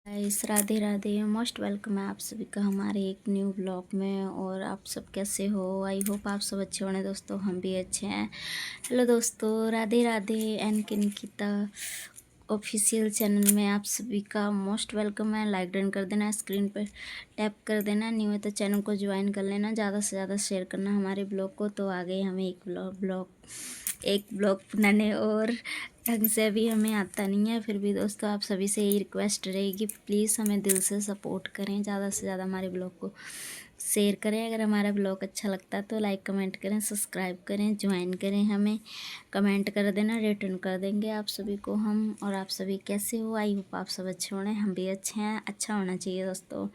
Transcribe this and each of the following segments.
Guys, Radhe Radhe. Most welcome है आप सभी का हमारे एक न्यू ब्लॉग में। और आप सब कैसे हो? आई होप आप सब अच्छे होने दोस्तों, हम भी अच्छे हैं। हेलो दोस्तों, राधे राधे। एन के निकिता ऑफिशियल चैनल में आप सभी का मोस्ट वेलकम है। लाइक डन कर देना, स्क्रीन पर टैप कर देना। न्यू है तो चैनल को ज्वाइन कर लेना, ज़्यादा से ज़्यादा शेयर करना हमारे ब्लॉग को। तो आ गए हमें एक ब्लॉग बनाने, और ढंग से अभी हमें आता नहीं है। फिर भी दोस्तों आप सभी से यही रिक्वेस्ट रहेगी, प्लीज़ हमें दिल से सपोर्ट करें, ज़्यादा से ज़्यादा हमारे ब्लॉग को शेयर करें। अगर हमारा ब्लॉग अच्छा लगता है तो लाइक कमेंट करें, सब्सक्राइब करें, ज्वाइन करें। हमें कमेंट कर देना, रिटर्न कर देंगे आप सभी को हम। और आप सभी कैसे हो? आई होप आप सब अच्छे होने, हम भी अच्छे हैं। अच्छा होना चाहिए दोस्तों,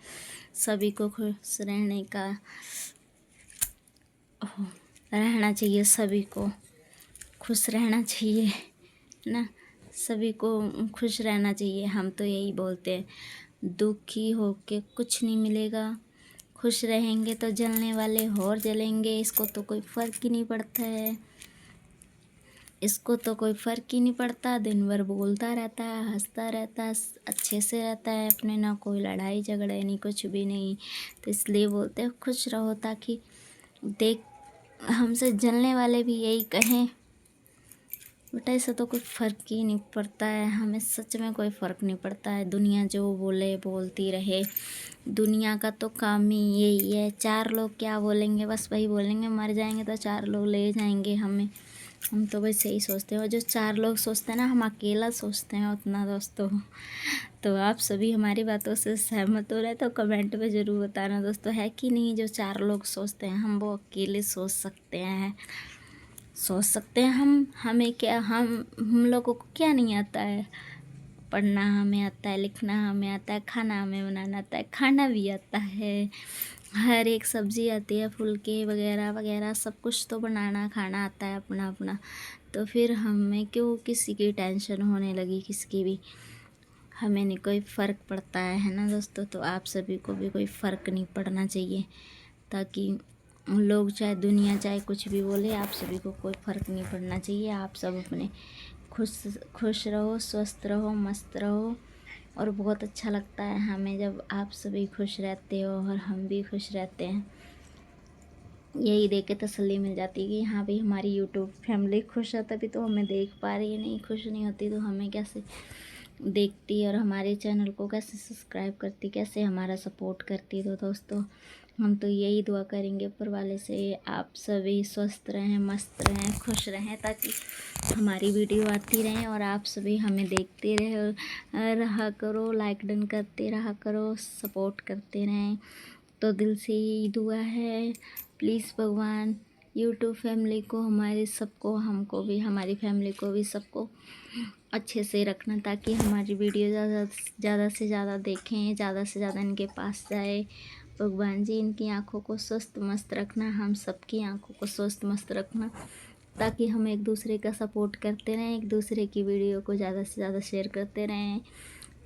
सभी को खुश रहना चाहिए, सभी को खुश रहना चाहिए ना, सभी को खुश रहना चाहिए। हम तो यही बोलते हैं, दुखी होके कुछ नहीं मिलेगा, खुश रहेंगे तो जलने वाले और जलेंगे। इसको तो कोई फ़र्क ही नहीं पड़ता है, इसको तो कोई फ़र्क ही नहीं पड़ता। दिन भर बोलता रहता है, हंसता रहता है, अच्छे से रहता है अपने, ना कोई लड़ाई झगड़े नहीं, कुछ भी नहीं। तो इसलिए बोलते हैं खुश रहो, ताकि देख हमसे जलने वाले भी यही कहें, बेटा ऐसा तो कोई फ़र्क ही नहीं पड़ता है। हमें सच में कोई फ़र्क नहीं पड़ता है, दुनिया जो बोले बोलती रहे। दुनिया का तो काम ही यही है, चार लोग क्या बोलेंगे, बस वही बोलेंगे। मर जाएंगे तो चार लोग ले जाएंगे हमें, हम तो बस यही सोचते हैं। और जो चार लोग सोचते हैं ना, हम अकेला सोचते हैं उतना दोस्तों। तो आप सभी हमारी बातों से सहमत हो रहे तो कमेंट में ज़रूर बताना दोस्तों, है कि नहीं? जो चार लोग सोचते हैं हम वो अकेले सोच सकते हैं हम। हमें क्या, हम लोगों को क्या नहीं आता है? पढ़ना हमें आता है, लिखना हमें आता है, खाना हमें बनाना आता है, खाना भी आता है, हर एक सब्ज़ी आती है, फुलके वगैरह वगैरह सब कुछ तो बनाना खाना आता है अपना अपना। तो फिर हमें क्यों किसी की टेंशन होने लगी, किसकी भी? हमें नहीं कोई फ़र्क पड़ता है ना दोस्तों। तो आप सभी को भी कोई फ़र्क नहीं पड़ना चाहिए, ताकि लोग चाहे दुनिया चाहे कुछ भी बोले, आप सभी को कोई फ़र्क नहीं पड़ना चाहिए। आप सब अपने खुश खुश रहो, स्वस्थ रहो, मस्त रहो। और बहुत अच्छा लगता है हमें जब आप सभी खुश रहते हो और हम भी खुश रहते हैं। यही देख के तसल्ली मिल जाती है कि हाँ भाई, हमारी यूट्यूब फैमिली खुश है, तभी तो हमें देख पा रही है। नहीं खुश नहीं होती तो हमें कैसे देखती और हमारे चैनल को कैसे सब्सक्राइब करती, कैसे हमारा सपोर्ट करती? तो दोस्तों हम तो यही दुआ करेंगे ऊपर वाले से, आप सभी स्वस्थ रहें, मस्त रहें, खुश रहें, ताकि हमारी वीडियो आती रहें और आप सभी हमें देखते रहा करो, लाइक डन करते रहा करो, सपोर्ट करते रहें। तो दिल से यही दुआ है, प्लीज़ भगवान यूट्यूब फैमिली को, हमारे सबको, हमको भी, हमारी फैमिली को भी, सबको अच्छे से रखना, ताकि हमारी वीडियो ज़्यादा से ज़्यादा देखें, ज़्यादा से ज़्यादा इनके पास जाए। भगवान जी इनकी आंखों को स्वस्थ मस्त रखना, हम सबकी आंखों को स्वस्थ मस्त रखना, ताकि हम एक दूसरे का सपोर्ट करते रहें, एक दूसरे की वीडियो को ज़्यादा से ज़्यादा शेयर करते रहें,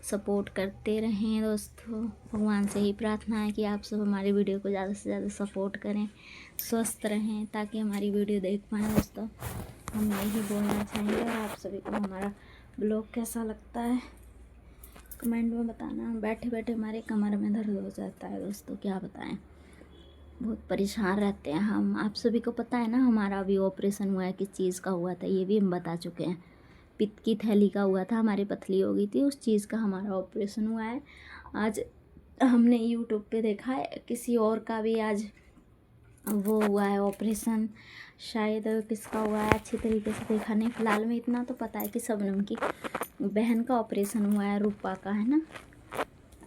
सपोर्ट करते रहें दोस्तों। भगवान से ही प्रार्थना है कि आप सब हमारी वीडियो को ज़्यादा से ज़्यादा सपोर्ट करें, स्वस्थ रहें, ताकि हमारी वीडियो देख पाएँ दोस्तों। हम यही बोलना चाहेंगे। और आप सभी को हमारा ब्लॉग कैसा लगता है कमेंट में बताना। बैठे बैठे हमारे कमर में दर्द हो जाता है दोस्तों, क्या बताएं, बहुत परेशान रहते हैं हम। आप सभी को पता है ना, हमारा अभी ऑपरेशन हुआ है, किस चीज़ का हुआ था ये भी हम बता चुके हैं। पित्त की थैली का हुआ था, हमारी पथरी हो गई थी, उस चीज़ का हमारा ऑपरेशन हुआ है। आज हमने यूट्यूब पे देखा है किसी और का भी आज वो हुआ है ऑपरेशन, शायद किसका हुआ है अच्छी तरीके से देखा नहीं। फ़िलहाल में इतना तो पता है कि शबनम की बहन का ऑपरेशन हुआ है, रूपा का, है ना।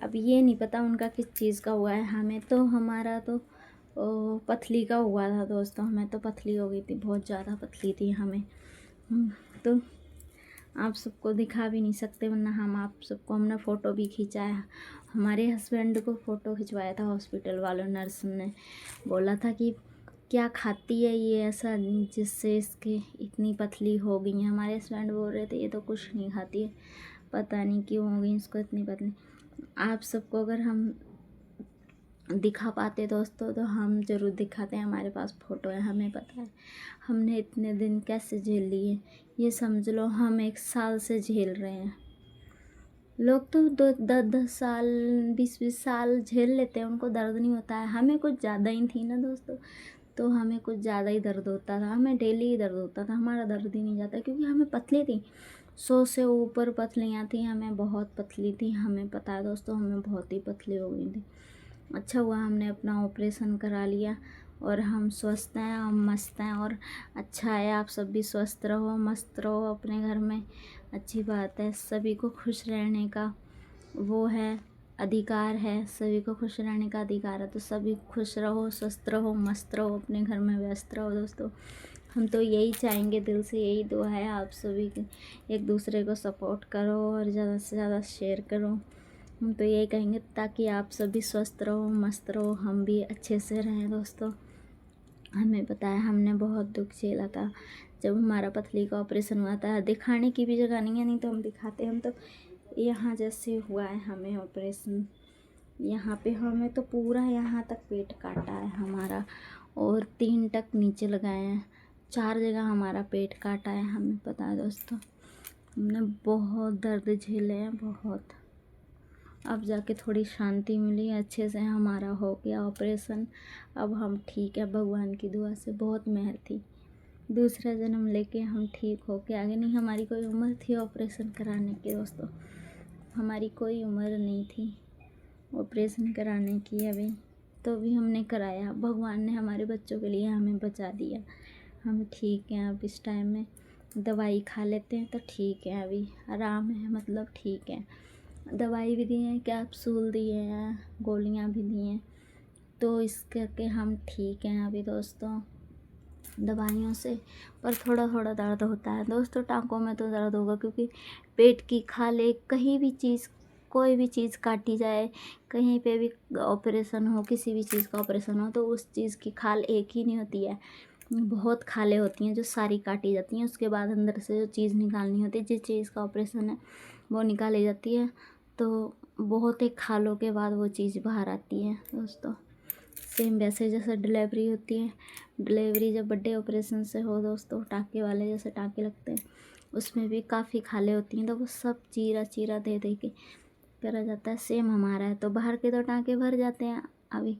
अब ये नहीं पता उनका किस चीज़ का हुआ है। हमें तो हमारा तो पथली का हुआ था दोस्तों, हमें तो पथली हो गई थी, बहुत ज़्यादा पथली थी हमें। तो आप सबको दिखा भी नहीं सकते, वरना हम आप सबको, हमने फ़ोटो भी खींचा है। हमारे हस्बैंड को फ़ोटो खिंचवाया था हॉस्पिटल वालों, नर्स ने बोला था कि क्या खाती है ये ऐसा जिससे इसके इतनी पतली हो गई है। हमारे हस्बैंड बोल रहे थे ये तो कुछ नहीं खाती है, पता नहीं क्यों हो गई इसको इतनी पतली। आप सबको अगर हम दिखा पाते दोस्तों तो हम ज़रूर दिखाते हैं, हमारे पास फ़ोटो है, हमें पता है हमने इतने दिन कैसे झेल लिए। ये समझ लो हम 1 साल से झेल रहे हैं, लोग तो दो 10-10 साल 20-20 साल झेल लेते हैं, उनको दर्द नहीं होता है। हमें कुछ ज़्यादा ही थी ना दोस्तों, तो हमें कुछ ज़्यादा ही दर्द होता था, हमें डेली ही दर्द होता था, हमारा दर्द ही नहीं जाता क्योंकि हमें पतली थी, 100 से ऊपर पतलियाँ थी, हमें बहुत पतली थी, हमें पता है दोस्तों, हमें बहुत ही पतली हो गई थी। अच्छा हुआ हमने अपना ऑपरेशन करा लिया और हम स्वस्थ हैं, हम मस्त हैं और अच्छा है। आप सब भी स्वस्थ रहो, मस्त रहो अपने घर में, अच्छी बात है। सभी को खुश रहने का वो है, अधिकार है, सभी को खुश रहने का अधिकार है, तो सभी खुश रहो, स्वस्थ रहो, मस्त रहो, अपने घर में व्यस्त रहो दोस्तों। हम तो यही चाहेंगे, दिल से यही दुआ है आप सभी की, एक दूसरे को सपोर्ट करो और ज़्यादा से ज़्यादा शेयर करो। हम तो यही कहेंगे ताकि आप सभी स्वस्थ रहो, मस्त रहो, हम भी अच्छे से रहें दोस्तों। हमें पता है हमने बहुत दुख झेला था जब हमारा पथरी का ऑपरेशन हुआ था। दिखाने की भी जगह नहीं है, नहीं तो हम दिखाते। हम तो यहाँ जैसे हुआ है हमें ऑपरेशन, यहाँ पे हमें तो पूरा यहाँ तक पेट काटा है हमारा और 3 टक नीचे लगाए हैं, 4 जगह हमारा पेट काटा है। हमें पता है दोस्तों, हमने बहुत दर्द झेले हैं, बहुत। अब जाके थोड़ी शांति मिली, अच्छे से हमारा हो गया ऑपरेशन। अब हम ठीक है, भगवान की दुआ से बहुत मेहर थी। दूसरा जन्म लेके हम ठीक हो के आगे। नहीं हमारी कोई उम्र थी ऑपरेशन कराने की दोस्तों, हमारी कोई उम्र नहीं थी ऑपरेशन कराने की अभी, तो भी हमने कराया। भगवान ने हमारे बच्चों के लिए हमें बचा दिया। हम ठीक हैं अब, इस टाइम में दवाई खा लेते हैं तो ठीक है, अभी आराम है, मतलब ठीक है। दवाई भी दी है, कैप्सूल दिए हैं, गोलियां भी दी हैं, तो इस करके हम ठीक हैं अभी दोस्तों दवाइयों से। पर थोड़ा थोड़ा दर्द होता है दोस्तों, टाँकों में तो दर्द होगा क्योंकि पेट की खाल एक, कहीं भी चीज़, कोई भी चीज़ काटी जाए, कहीं पे भी ऑपरेशन हो, किसी भी चीज़ का ऑपरेशन हो, तो उस चीज़ की खाल एक ही नहीं होती है, बहुत खालें होती हैं जो सारी काटी जाती हैं। उसके बाद अंदर से जो चीज़ निकालनी होती है, जिस चीज़ का ऑपरेशन है वो निकाली जाती है, तो बहुत एक खालों के बाद वो चीज़ बाहर आती है दोस्तों। सेम वैसे जैसे डिलीवरी होती है, डिलीवरी जब बड़े ऑपरेशन से हो दोस्तों, टाँके वाले जैसे टाँके लगते हैं, उसमें भी काफ़ी खाले होती हैं, तो वो सब चीरा चीरा दे दे के करा जाता है। सेम हमारा है, तो बाहर के तो टाँके भर जाते हैं, अभी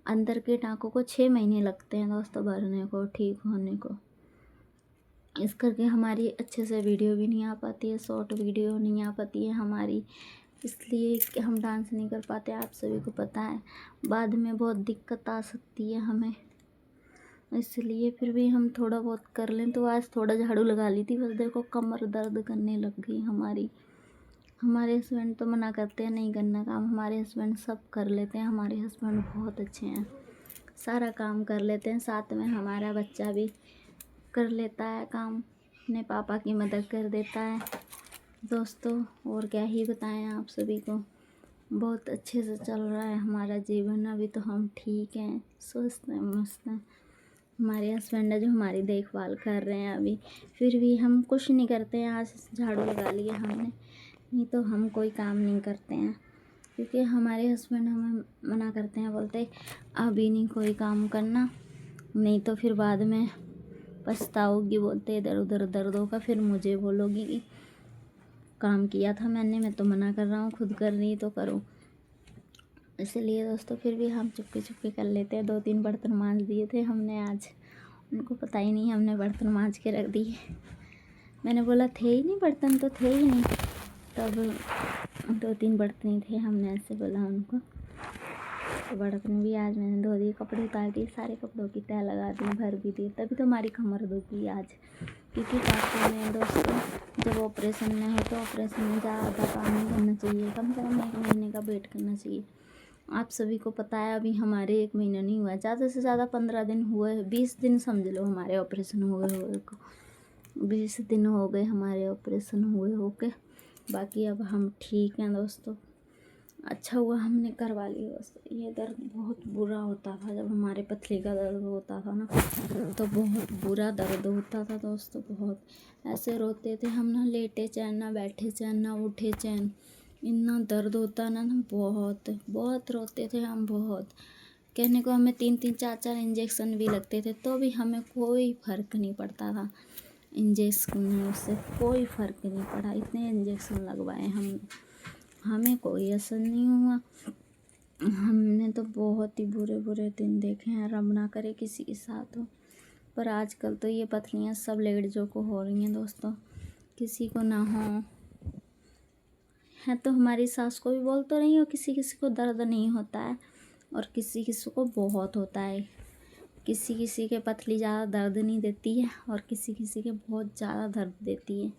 अंदर के टाँकों को 6 महीने लगते हैं दोस्तों भरने को, ठीक होने को। इस करके हमारी अच्छे से वीडियो भी नहीं आ पाती है, शॉर्ट वीडियो नहीं आ पाती है हमारी, इसलिए कि हम डांस नहीं कर पाते। आप सभी को पता है बाद में बहुत दिक्कत आ सकती है हमें, इसलिए फिर भी हम थोड़ा बहुत कर लें। तो आज थोड़ा झाड़ू लगा ली थी, बस देखो कमर दर्द करने लग गई हमारी। हमारे हस्बैंड तो मना करते हैं नहीं करना काम, हमारे हस्बैंड सब कर लेते हैं। हमारे हस्बैंड बहुत अच्छे हैं, सारा काम कर लेते हैं, साथ में हमारा बच्चा भी कर लेता है काम, अपने पापा की मदद कर देता है दोस्तों। और क्या ही बताएं आप सभी को, बहुत अच्छे से चल रहा है हमारा जीवन। अभी तो हम ठीक हैं, स्वस्थ हैं, मस्त हैं। हमारे हस्बैंड है जो हमारी देखभाल कर रहे हैं अभी, फिर भी हम कुछ नहीं करते हैं। आज झाड़ू लगा लिया हमने, नहीं तो हम कोई काम नहीं करते हैं क्योंकि हमारे हस्बैंड हमें मना करते हैं, बोलते अभी नहीं कोई काम करना, नहीं तो फिर बाद में पछताओगी, बोलते इधर उधर दर्द होगा, फिर मुझे बोलोगी कि काम किया था मैंने, मैं तो मना कर रहा हूँ, खुद कर रही तो करो। इसलिए दोस्तों फिर भी हम चुपके चुपके कर लेते हैं। 2-3 बर्तन मांज दिए थे हमने आज, उनको पता ही नहीं हमने बर्तन मांज के रख दिए। मैंने बोला थे ही नहीं बर्तन, तो थे ही नहीं, तब 2-3 बर्तन ही थे, हमने ऐसे बोला उनको। तो बर्तन भी आज मैंने धो दिए, कपड़े उतार दिए, सारे कपड़ों की तह लगा दी, भर भी दी। तभी तो हमारी कमर दुखी आज, क्योंकि टाँके में दोस्तों जब ऑपरेशन में हो तो ऑपरेशन में ज़्यादा काम नहीं करना चाहिए, कम से कम 1 महीने का वेट करना चाहिए। आप सभी को पता है अभी हमारे 1 महीना नहीं हुआ, ज़्यादा से ज़्यादा 15 दिन हुए, 20 दिन समझ लो हमारे ऑपरेशन हुए को, 20 दिन हो गए हमारे ऑपरेशन हुए होके। बाकी अब हम ठीक हैं दोस्तों, अच्छा हुआ हमने करवा लिया दोस्तों। ये दर्द बहुत बुरा होता था, जब हमारे पथरी का दर्द होता था ना, तो बहुत बुरा दर्द होता था दोस्तों, बहुत ऐसे रोते थे हम, ना लेटे चैन, ना बैठे चैन, ना उठे चैन, इतना दर्द होता ना बहुत बहुत रोते थे हम, बहुत। कहने को हमें 3-3 4-4 इंजेक्शन भी लगते थे, तो भी हमें कोई फ़र्क नहीं पड़ता था। इंजेक्शन से कोई फ़र्क नहीं पड़ा, इतने इंजेक्शन लगवाए हम, हमें कोई असर नहीं हुआ। हमने तो बहुत ही बुरे बुरे दिन देखे हैं, रब ना करे किसी के साथ हो। पर आजकल तो ये पथरियाँ सब लेडीज़ों को हो रही हैं दोस्तों, किसी को ना हो। है तो हमारी सास को भी बोल तो रही हो, किसी किसी को दर्द नहीं होता है और किसी किसी को बहुत होता है। किसी किसी के पतली ज़्यादा दर्द नहीं देती है और किसी किसी के बहुत ज़्यादा दर्द देती है।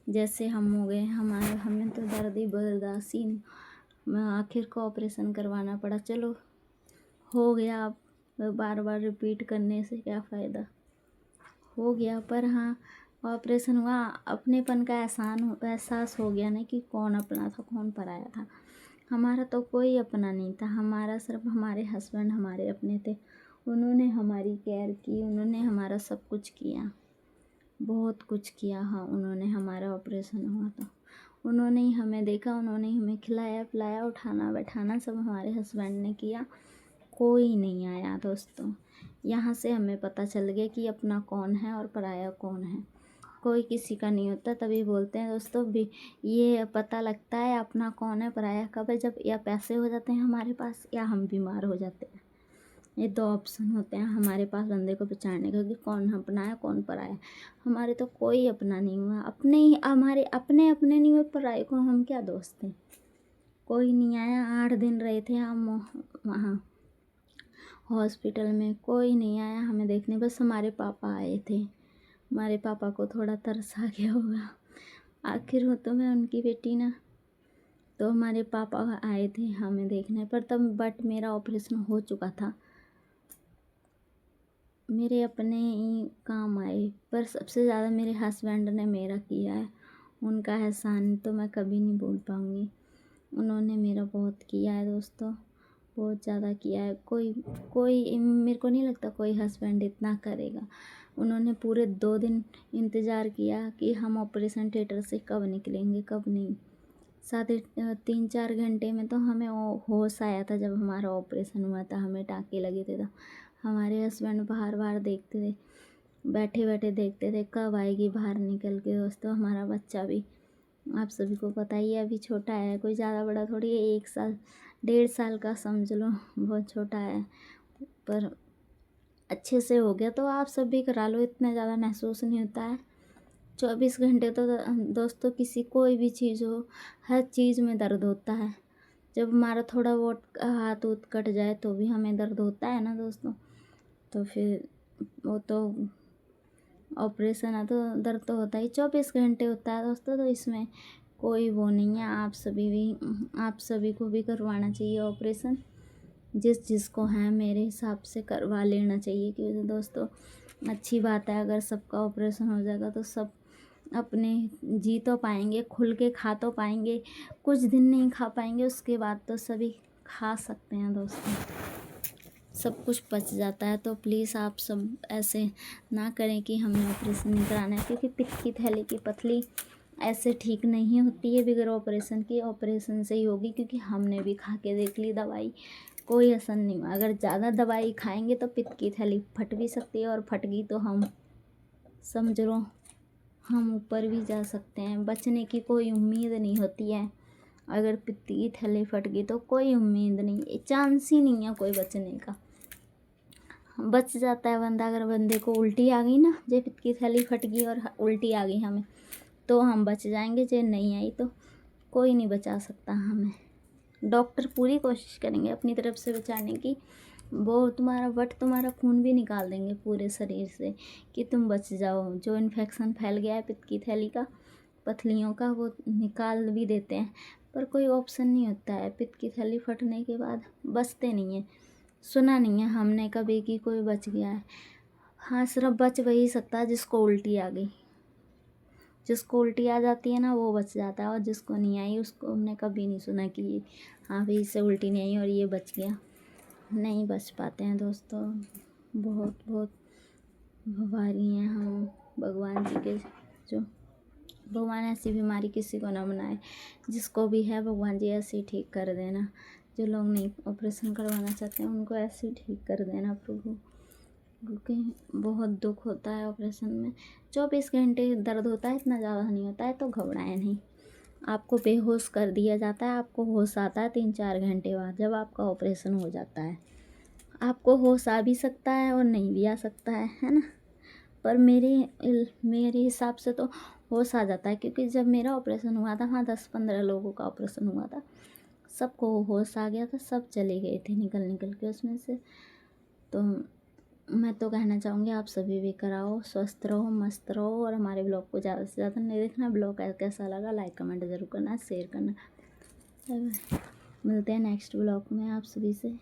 जैसे हम हो गए, हमें तो दर्द ही बर्दाश्त ही नहीं, मैं आखिर को ऑपरेशन करवाना पड़ा। चलो हो गया, अब बार बार रिपीट करने से क्या फ़ायदा, हो गया। पर हाँ, ऑपरेशन हुआ, अपनेपन का एहसास हो गया ना कि कौन अपना था कौन पराया था। हमारा तो कोई अपना नहीं था, हमारा सिर्फ हमारे हस्बैंड हमारे अपने थे। उन्होंने हमारी केयर की, उन्होंने हमारा सब कुछ किया, बहुत कुछ किया। हाँ, उन्होंने हमारा ऑपरेशन हुआ तो उन्होंने ही हमें देखा, उन्होंने ही हमें खिलाया पिलाया, उठाना बैठाना सब हमारे हस्बैंड ने किया। कोई नहीं आया दोस्तों। यहाँ से हमें पता चल गया कि अपना कौन है और पराया कौन है। कोई किसी का नहीं होता, तभी बोलते हैं दोस्तों भी, ये पता लगता है अपना कौन है पराया कब है, जब या पैसे हो जाते हैं हमारे पास या हम बीमार हो जाते हैं। ये दो ऑप्शन होते हैं हमारे पास बंदे को पहचानने का कि कौन अपना है कौन पराया है। हमारे तो कोई अपना नहीं हुआ, अपने ही हमारे अपने अपने नहीं हुए, पराये को हम क्या दोस्त हैं। कोई नहीं आया, 8 दिन रहे थे हम वहाँ हॉस्पिटल में, कोई नहीं आया हमें देखने, बस हमारे पापा आए थे। हमारे पापा को थोड़ा तरस आ गया होगा, आखिर हो तो मैं उनकी बेटी ना। तो हमारे पापा आए थे हमें देखने पर तब, बट मेरा ऑपरेशन हो चुका था। मेरे अपने ही काम आए, पर सबसे ज़्यादा मेरे हस्बैंड ने मेरा किया है। उनका एहसान तो मैं कभी नहीं भूल पाऊँगी। उन्होंने मेरा बहुत किया है दोस्तों, बहुत ज़्यादा किया है। कोई कोई मेरे को नहीं लगता कोई हस्बैंड इतना करेगा। उन्होंने पूरे 2 दिन इंतज़ार किया कि हम ऑपरेशन थिएटर से कब निकलेंगे कब नहीं। 3-4 घंटे में तो हमें होश आया था जब हमारा ऑपरेशन हुआ था, हमें टाँके लगे थे। तो हमारे हस्बैंड बाहर बाहर देखते थे, बैठे बैठे देखते थे कब आएगी बाहर निकल के। दोस्तों हमारा बच्चा भी आप सभी को पता ही है, अभी छोटा है, कोई ज़्यादा बड़ा थोड़ी है, 1 साल 1.5 साल का समझ लो, बहुत छोटा है। पर अच्छे से हो गया, तो आप सब भी करा लो, इतना ज़्यादा महसूस नहीं होता है। 24 घंटे तो दोस्तों किसी कोई भी चीज़ हो, हर चीज़ में दर्द होता है। जब हमारा थोड़ा बहुत हाथ उत कट जाए तो भी हमें दर्द होता है ना दोस्तों। तो फिर वो तो ऑपरेशन है तो दर्द तो होता ही, 24 घंटे होता है दोस्तों। तो इसमें कोई वो नहीं है, आप सभी को भी करवाना चाहिए ऑपरेशन। जिसको है मेरे हिसाब से करवा लेना चाहिए, क्योंकि दोस्तों अच्छी बात है, अगर सबका ऑपरेशन हो जाएगा तो सब अपने जी तो पाएंगे, खुल के खा तो पाएंगे। कुछ दिन नहीं खा पाएंगे, उसके बाद तो सभी खा सकते हैं दोस्तों, सब कुछ बच जाता है। तो प्लीज़ आप सब ऐसे ना करें कि हमें ऑपरेशन नहीं कराना है, क्योंकि पित्त की थैली की पथरी ऐसे ठीक नहीं होती है बगैर ऑपरेशन की, ऑपरेशन से ही होगी। क्योंकि हमने भी खा के देख ली दवाई, कोई असर नहीं हुआ। अगर ज़्यादा दवाई खाएंगे तो पित्त की थैली फट भी सकती है, और फट गई तो हम समझ लो हम ऊपर भी जा सकते हैं। बचने की कोई उम्मीद नहीं होती है, अगर पित्त की थैली फट गई तो कोई उम्मीद नहीं, चांस ही नहीं है कोई बचने का। बच जाता है बंदा, अगर बंदे को उल्टी आ गई ना, जे पित्त की थैली फट गई और उल्टी आ गई हमें, तो हम बच जाएंगे। जे नहीं आई तो कोई नहीं बचा सकता हमें। डॉक्टर पूरी कोशिश करेंगे अपनी तरफ से बचाने की, वो तुम्हारा खून भी निकाल देंगे पूरे शरीर से कि तुम बच जाओ। जो इन्फेक्शन फैल गया है पित्त की थैली का, पथलियों का, वो निकाल भी देते हैं। पर कोई ऑप्शन नहीं होता है, पित्त की थैली फटने के बाद बचते नहीं हैं। सुना नहीं है हमने कभी कि कोई बच गया है। हाँ, सिर्फ बच वही सकता है जिसको उल्टी आ गई। जिसको उल्टी आ जाती है ना वो बच जाता है, और जिसको नहीं आई उसको हमने कभी नहीं सुना कि ये हाँ भाई इससे उल्टी नहीं आई और ये बच गया। नहीं बच पाते हैं दोस्तों, बहुत बहुत भारी हैं हम भगवान जी के। जो भगवान ऐसी बीमारी किसी को ना बनाए, जिसको भी है भगवान जी ऐसे ही ठीक कर देना। जो लोग नहीं ऑपरेशन करवाना चाहते हैं उनको ऐसे ही ठीक कर देना प्रभु, क्योंकि बहुत दुख होता है ऑपरेशन में। 24 घंटे दर्द होता है, इतना ज़्यादा नहीं होता है, तो घबराएं नहीं। आपको बेहोश कर दिया जाता है। आपको होश आता है 3-4 घंटे बाद, जब आपका ऑपरेशन हो जाता है। आपको होश आ भी सकता है और नहीं भी आ सकता है ना। पर मेरे हिसाब से तो होश आ जाता है, क्योंकि जब मेरा ऑपरेशन हुआ था, वहाँ 10-15 लोगों का ऑपरेशन हुआ था, सबको होश आ गया था, सब चले गए थे निकल निकल के उसमें से। तो मैं तो कहना चाहूँगी आप सभी भी कराओ, स्वस्थ रहो, मस्त रहो, और हमारे ब्लॉग को ज़्यादा से ज़्यादा नहीं देखना। ब्लॉग कैसा लगा लाइक कमेंट ज़रूर करना, शेयर करना। मिलते हैं नेक्स्ट ब्लॉग में आप सभी से।